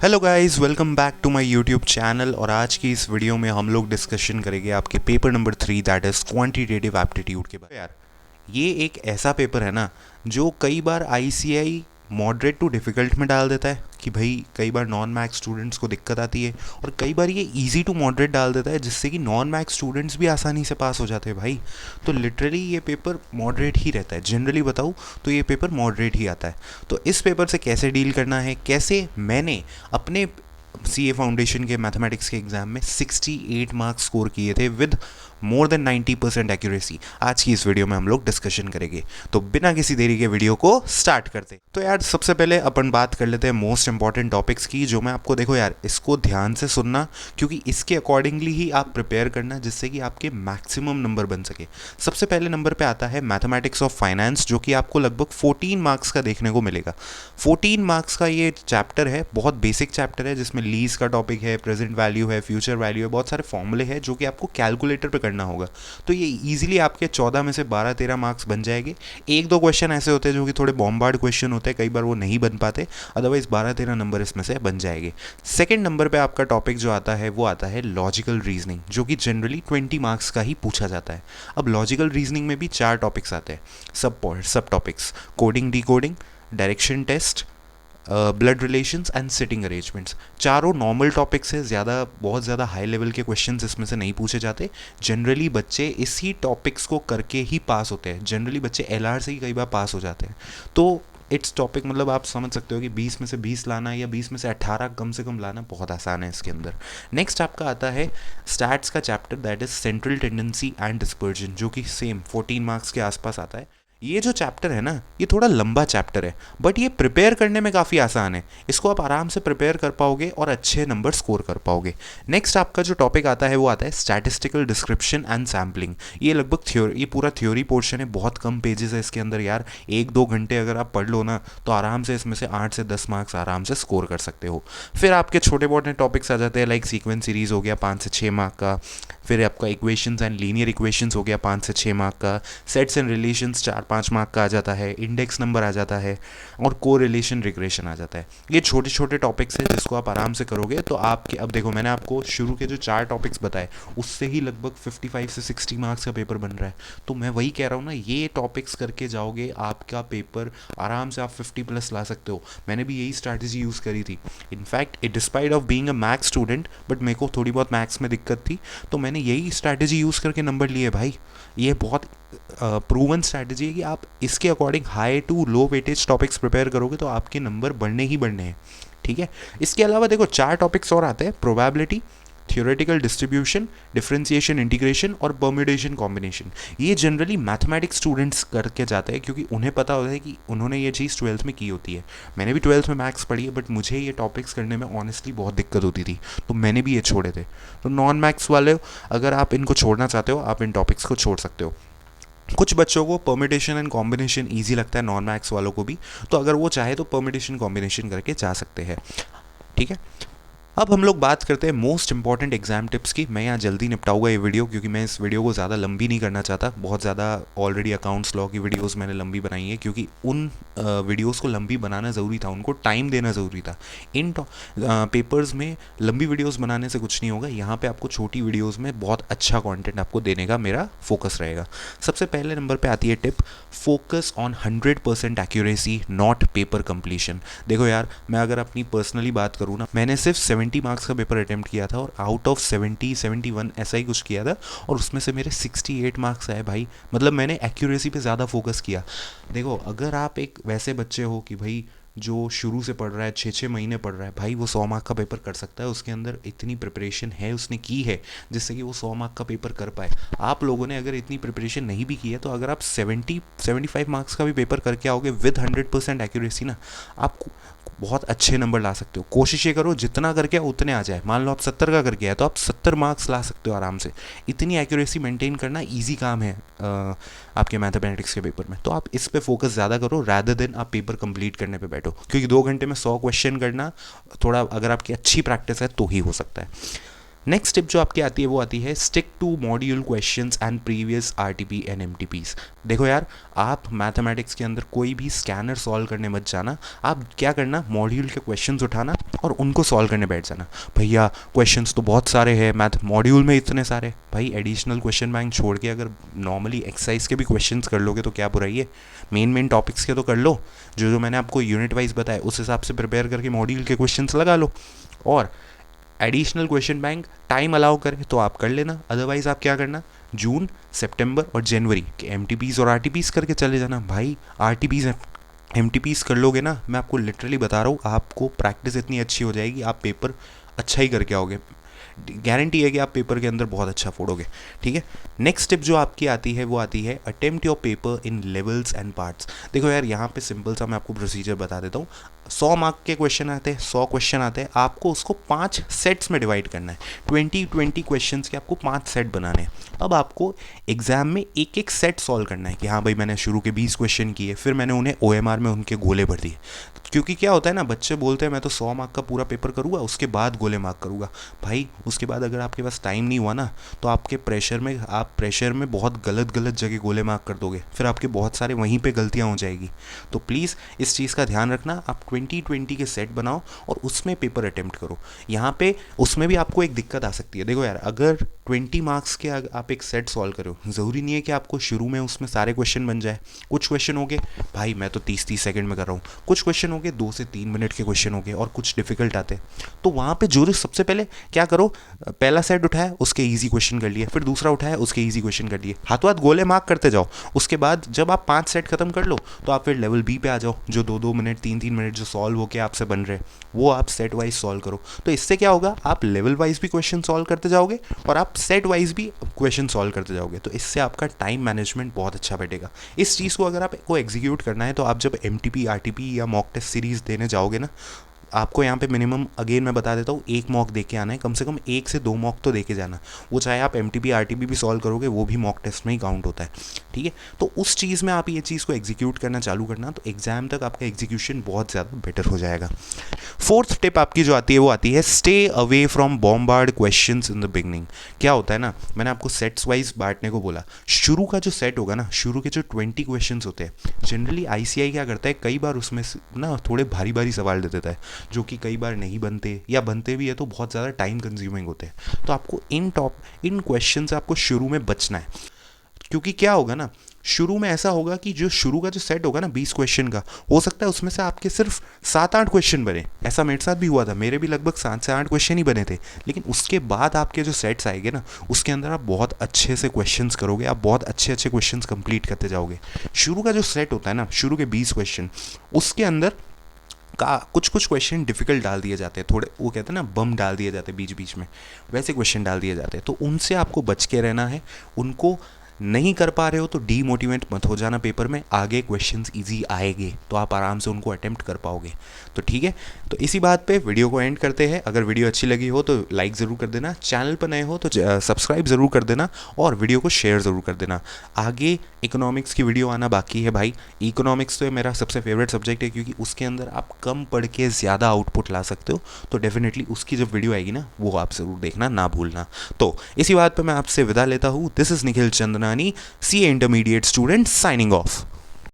Hello guys, welcome back to my YouTube channel. और आज की इस वीडियो में हम लोग डिस्कशन करेंगे आपके paper number 3 that is quantitative aptitude के बारे में। यार ये एक ऐसा पेपर है ना जो कई बार आईसीआई मॉडरेट टू डिफ़िकल्ट में डाल देता है कि भाई कई बार नॉन मैथ्स स्टूडेंट्स को दिक्कत आती है, और कई बार ये इजी टू मॉडरेट डाल देता है जिससे कि नॉन मैथ्स स्टूडेंट्स भी आसानी से पास हो जाते हैं भाई। तो लिटरली ये पेपर मॉडरेट ही रहता है, जनरली बताऊँ तो ये पेपर मॉडरेट ही आता है। तो इस पेपर से कैसे डील करना है, कैसे मैंने अपने सीए फाउंडेशन के मैथमेटिक्स के एग्जाम में 68 मार्क्स स्कोर किए थे विद मोर देन 90% एक्यूरेसी, आज की इस वीडियो में हम लोग डिस्कशन करेंगे। तो बिना किसी देरी के वीडियो को स्टार्ट करते। तो यार सबसे पहले अपन बात कर लेते हैं मोस्ट इंपॉर्टेंट टॉपिक्स की, जो मैं आपको देखो यार इसको ध्यान से सुनना, क्योंकि इसके अकॉर्डिंगली ही आप प्रिपेयर करना जिससे कि आपके मैक्सिमम नंबर बन सके। सबसे पहले नंबर पे आता है मैथमेटिक्स ऑफ फाइनेंस, जो कि आपको लगभग 14 मार्क्स का देखने को मिलेगा। 14 मार्क्स का ये चैप्टर है, बहुत बेसिक चैप्टर है जिसमें लीज का टॉपिक है, प्रेजेंट वैल्यू है, फ्यूचर वैल्यू है, बहुत सारे फॉर्मूले हैं जो कि आपको कैलकुलेटर पे करना होगा। तो ये इजीली आपके 14 में से 12-13 मार्क्स बन जाएंगे। एक दो क्वेश्चन ऐसे होते हैं जो कि थोड़े बॉम्बार्ड क्वेश्चन होते हैं, कई बार वो नहीं बन पाते, अदरवाइज 12-13 नंबर इसमें से बन जाएंगे। सेकेंड नंबर पे आपका टॉपिक जो आता है वो आता है लॉजिकल रीजनिंग, जो कि जनरली 20 मार्क्स का ही पूछा जाता है। अब लॉजिकल रीजनिंग में भी 4 टॉपिक्स आते हैं, सब topics: coding, decoding, direction test, blood relations and sitting arrangements. चारों नॉर्मल टॉपिक्स है, बहुत ज़्यादा हाई लेवल के क्वेश्चंस इसमें से नहीं पूछे जाते। जनरली बच्चे इसी टॉपिक्स को करके ही पास होते हैं, जनरली बच्चे एलआर से ही कई बार पास हो जाते हैं। तो इट्स टॉपिक मतलब आप समझ सकते हो कि 20 में से 20 लाना या 20 में से 18 कम से कम लाना बहुत आसान है इसके अंदर। नेक्स्ट आपका आता है स्टैट्स का chapter that is central tendency and dispersion, जो कि सेम 14 मार्क्स के आसपास आता है। ये जो चैप्टर है ना, ये थोड़ा लंबा चैप्टर है, बट ये प्रिपेयर करने में काफ़ी आसान है। इसको आप आराम से प्रिपेयर कर पाओगे और अच्छे नंबर स्कोर कर पाओगे। नेक्स्ट आपका जो टॉपिक आता है वो आता है स्टैटिस्टिकल डिस्क्रिप्शन एंड सैम्पलिंग। ये लगभग थ्योरी, ये पूरा थ्योरी पोर्शन है, बहुत कम पेजेस है इसके अंदर यार। 1-2 घंटे अगर आप पढ़ लो ना तो आराम से इसमें से 8 से 10 मार्क्स आराम से स्कोर कर सकते हो। फिर आपके छोटे मोटे टॉपिक्स आ जाते हैं, लाइक सीक्वेंस सीरीज हो गया 5 से 6 मार्क का। फिर आपका इक्वेशंस एंड लीनियर इक्वेशंस हो गया 5 से 6 मार्क का। सेट्स एंड रिलेशंस 4-5 मार्क का आ जाता है। इंडेक्स नंबर आ जाता है, और को रिलेशन रिग्रेशन आ जाता है। ये छोटे छोटे टॉपिक्स हैं जिसको आप आराम से करोगे तो आपके, अब देखो मैंने आपको शुरू के जो 4 टॉपिक्स बताए उससे ही लगभग 55 से 60 मार्क्स का पेपर बन रहा है। तो मैं वही कह रहा हूँ ना, ये टॉपिक्स करके जाओगे आपका पेपर आराम से आप 50 प्लस ला सकते हो। मैंने भी यही स्ट्रैटेजी यूज़ करी थी। In fact despite of being a maths student, but मेरे को थोड़ी बहुत मैथ्स में दिक्कत थी, तो मैंने यही स्ट्रैटेजी यूज़ करके नंबर लिए भाई। ये बहुत प्रूवन स्ट्रैटेजी है कि आप इसके according high to low weightage topics prepare करोगे तो आपके नंबर बढ़ने ही बढ़ने हैं। ठीक है, इसके अलावा देखो 4 टॉपिक्स और आते हैं: probability, theoretical distribution, differentiation integration और परम्यूटेशन कॉम्बिनेशन। ये जनरली मैथमेटिक्स स्टूडेंट्स करके जाते हैं क्योंकि उन्हें पता होता है कि उन्होंने ये चीज़ 12th में की होती है। मैंने भी 12th में मैथ्स पढ़ी है, बट मुझे ये टॉपिक्स करने में ऑनेस्टली बहुत दिक्कत होती थी, तो मैंने भी ये छोड़े थे। तो नॉन मैथ्स वाले अगर आप इनको छोड़ना चाहते हो, आप इन टॉपिक्स को छोड़ सकते हो। कुछ बच्चों को परमिटेशन एंड कॉम्बिनेशन ईजी लगता है, नॉन मैथ्स वालों को भी, तो अगर वो चाहे तो परमिटेशन कॉम्बिनेशन करके जा सकते हैं। ठीक है, अब हम लोग बात करते हैं मोस्ट इंपॉर्टेंट एग्जाम टिप्स की। मैं यहाँ जल्दी निपटाऊंगा ये वीडियो, क्योंकि मैं इस वीडियो को ज़्यादा लंबी नहीं करना चाहता। बहुत ज़्यादा ऑलरेडी अकाउंट्स लॉ की वीडियोस मैंने लंबी बनाई है, क्योंकि उन वीडियोस को लंबी बनाना ज़रूरी था, उनको टाइम देना ज़रूरी था। इन पेपर्स में लंबी वीडियोस बनाने से कुछ नहीं होगा, यहाँ पे आपको छोटी वीडियोस में बहुत अच्छा कंटेंट आपको देने का मेरा फोकस रहेगा। सबसे पहले नंबर पे आती है tip: focus on 100% accuracy, not paper completion. देखो यार, मैं अगर अपनी पर्सनली बात करूँ ना, मैंने सिर्फ 70 मार्क्स का पेपर अटेम्प्ट किया था, और आउट ऑफ 71 ऐसा ही कुछ किया था, और उसमें से मेरे 68 मार्क्स आए भाई। मतलब मैंने एक्यूरेसी पे ज़्यादा फोकस किया। देखो, अगर आप एक वैसे बच्चे हो कि भाई जो शुरू से पढ़ रहा है, 6-6 महीने पढ़ रहा है, भाई वो 100 मार्क का पेपर कर सकता है। उसके अंदर इतनी प्रिपरेशन है, उसने की है, जिससे कि वो 100 मार्क का पेपर कर पाए। आप लोगों ने अगर इतनी प्रिपरेशन नहीं भी की है, तो अगर आप 75 मार्क्स का भी पेपर करके आओगे विद 100% एक्यूरेसी ना, आप बहुत अच्छे नंबर ला सकते हो। कोशिश ये करो जितना करके उतने आ जाए। मान लो आप 70 का करके आए तो आप 70 मार्क्स ला सकते हो आराम से। इतनी एक्यूरेसी मेंटेन करना ईजी काम है आपके मैथमेटिक्स के पेपर में। तो आप इस पे फोकस ज़्यादा करो रैदर देन आप पेपर कंप्लीट करने पे बैठो, क्योंकि 2 घंटे में 100 क्वेश्चन करना थोड़ा, अगर आपकी अच्छी प्रैक्टिस है तो ही हो सकता है। नेक्स्ट टिप जो आपकी आती है वो आती है stick to module questions and previous RTP and MTPs. देखो यार, आप मैथमेटिक्स के अंदर कोई भी स्कैनर सॉल्व करने मत जाना, आप क्या करना, मॉड्यूल के क्वेश्चंस उठाना और उनको सॉल्व करने बैठ जाना। भैया क्वेश्चंस तो बहुत सारे हैं, मैथ मॉड्यूल में इतने सारे, भाई एडिशनल क्वेश्चन बैंक छोड़ के अगर नॉर्मली एक्सरसाइज के भी क्वेश्चंस कर लोगे तो क्या बुराई है। मेन टॉपिक्स के तो कर लो, जो जो मैंने आपको यूनिट वाइज बताया उस हिसाब से प्रिपेयर करके मॉड्यूल के क्वेश्चंस लगा लो, और additional question bank time allow करे तो आप कर लेना। अदरवाइज आप क्या करना, जून, सितंबर और जनवरी के एमटीपीज और आरटीपीज करके चले जाना। भाई आरटीपीज एमटीपीज कर लोगे ना, मैं आपको लिटरली बता रहा हूँ, आपको प्रैक्टिस इतनी अच्छी हो जाएगी, आप पेपर अच्छा ही करके आओगे, गारंटी है कि आप पेपर के अंदर बहुत अच्छा फोड़ोगे। ठीक है, नेक्स्ट टिप जो आपकी आती है वो आती है attempt your paper in levels and parts. देखो यार, यहाँ पे सिंपल सा मैं आपको प्रोसीजर बता देता हूँ। 100 मार्क के क्वेश्चन आते हैं, 100 क्वेश्चन आते हैं, आपको उसको 5 सेट्स में डिवाइड करना है। 20 क्वेश्चंस के आपको 5 सेट बनाने हैं। अब आपको एग्जाम में एक एक सेट सॉल्व करना है कि हाँ भाई मैंने शुरू के 20 क्वेश्चन किए, फिर मैंने उन्हें OMR में उनके गोले भर दिए। क्योंकि क्या होता है ना, बच्चे बोलते हैं मैं तो 100 मार्क का पूरा पेपर करूँगा, उसके बाद गोले मार्क करूँगा। भाई उसके बाद अगर आपके पास टाइम नहीं हुआ ना, तो आपके प्रेशर में बहुत गलत जगह गोले मार्क कर दोगे, फिर आपके बहुत सारे वहीं पे गलतियाँ हो जाएगी। तो प्लीज़ इस चीज़ का ध्यान रखना, आप 20 के सेट बनाओ और उसमें पेपर अटेम्प्ट करो। यहाँ पे उसमें भी आपको एक दिक्कत आ सकती है। देखो यार, अगर 20 मार्क्स के आप एक सेट सॉल्व करो, ज़रूरी नहीं है कि आपको शुरू में उसमें सारे क्वेश्चन बन जाए। कुछ क्वेश्चन हो गए भाई मैं तो 30 सेकंड में कर रहा हूँ, कुछ क्वेश्चन हो गए 2 से 3 मिनट के क्वेश्चन हो गए, और कुछ डिफिकल्ट आते हैं। तो वहाँ पे जो सबसे पहले क्या करो, पहला सेट उठाया उसके ईजी क्वेश्चन कर लिए, फिर दूसरा उठाया उसके ईजी क्वेश्चन कर लिए, हाथों हाथ गोले मार्क करते जाओ। उसके बाद जब आप 5 सेट खत्म कर लो तो आप फिर लेवल बी पे आ जाओ, जो 2-2 मिनट 3-3 मिनट जो सॉल्व होके आपसे बन रहे वो आप सेट वाइज सॉल्व करो। तो इससे क्या होगा, आप लेवल वाइज भी क्वेश्चन सॉल्व करते जाओगे और आप सेट वाइज भी क्वेश्चन सॉल्व करते जाओगे। तो इससे आपका टाइम मैनेजमेंट बहुत अच्छा बैठेगा। इस चीज़ को अगर आपको एग्जीक्यूट करना है तो आप जब MTP RTP या मॉक टेस्ट सीरीज़ देने जाओगे ना, आपको यहाँ पे मिनिमम अगेन मैं बता देता हूँ, 1 मॉक दे के आना है, कम से कम 1 से 2 मॉक तो दे के जाना। वो चाहे आप MTP RTP भी सॉल्व करोगे, वो भी मॉक टेस्ट में ही काउंट होता है। ठीक है, तो उस चीज़ में आप ये चीज़ को एग्जीक्यूट करना चालू करना, तो एग्जाम तक आपका एग्जीक्यूशन बहुत ज़्यादा बेटर हो जाएगा। 4th टिप आपकी जो आती है वो आती है stay away from bombard questions in the beginning. क्या होता है ना, मैंने आपको सेट्स वाइज बांटने को बोला। शुरू का जो सेट होगा ना, शुरू के जो 20 क्वेश्चंस होते हैं, जनरली ICI क्या करता है, कई बार उसमें ना थोड़े भारी भारी सवाल दे देता है, जो कि कई बार नहीं बनते, या बनते भी है तो बहुत ज़्यादा टाइम कंज्यूमिंग होते हैं। तो आपको इन क्वेश्चन से आपको शुरू में बचना है। क्योंकि क्या होगा ना, शुरू में ऐसा होगा कि जो शुरू का जो सेट होगा ना 20 क्वेश्चन का, हो सकता है उसमें से आपके सिर्फ 7-8 क्वेश्चन बने। ऐसा मेरे साथ भी हुआ था, मेरे भी लगभग 7 से 8 क्वेश्चन ही बने थे। लेकिन उसके बाद आपके जो सेट्स आएंगे ना, उसके अंदर आप बहुत अच्छे से क्वेश्चंस करोगे, आप बहुत अच्छे क्वेश्चंस कंप्लीट करते जाओगे। शुरू का जो सेट होता है ना, शुरू के 20 क्वेश्चन, उसके अंदर का कुछ क्वेश्चन डिफिकल्ट डाल दिए जाते हैं, थोड़े वो कहते हैं ना बम डाल दिए जाते हैं बीच बीच में, वैसे क्वेश्चन डाल दिए जाते हैं। तो उनसे आपको बच के रहना है। उनको नहीं कर पा रहे हो तो डीमोटिवेट मत हो जाना, पेपर में आगे क्वेश्चंस इजी आएंगे तो आप आराम से उनको अटेम्प्ट कर पाओगे। तो ठीक है, तो इसी बात पे वीडियो को एंड करते हैं। अगर वीडियो अच्छी लगी हो तो लाइक ज़रूर कर देना, चैनल पर नए हो तो सब्सक्राइब ज़रूर कर देना, और वीडियो को शेयर ज़रूर कर देना। आगे इकोनॉमिक्स की वीडियो आना बाकी है भाई। इकोनॉमिक्स तो मेरा सबसे फेवरेट सब्जेक्ट है, क्योंकि उसके अंदर आप कम पढ़ के ज़्यादा आउटपुट ला सकते हो। तो डेफिनेटली उसकी जब वीडियो आएगी ना, वो आप ज़रूर देखना, ना भूलना। तो इसी बात पर मैं आपसे विदा लेता हूँ। This is Nikhil Chandnani, CA intermediate student, signing off.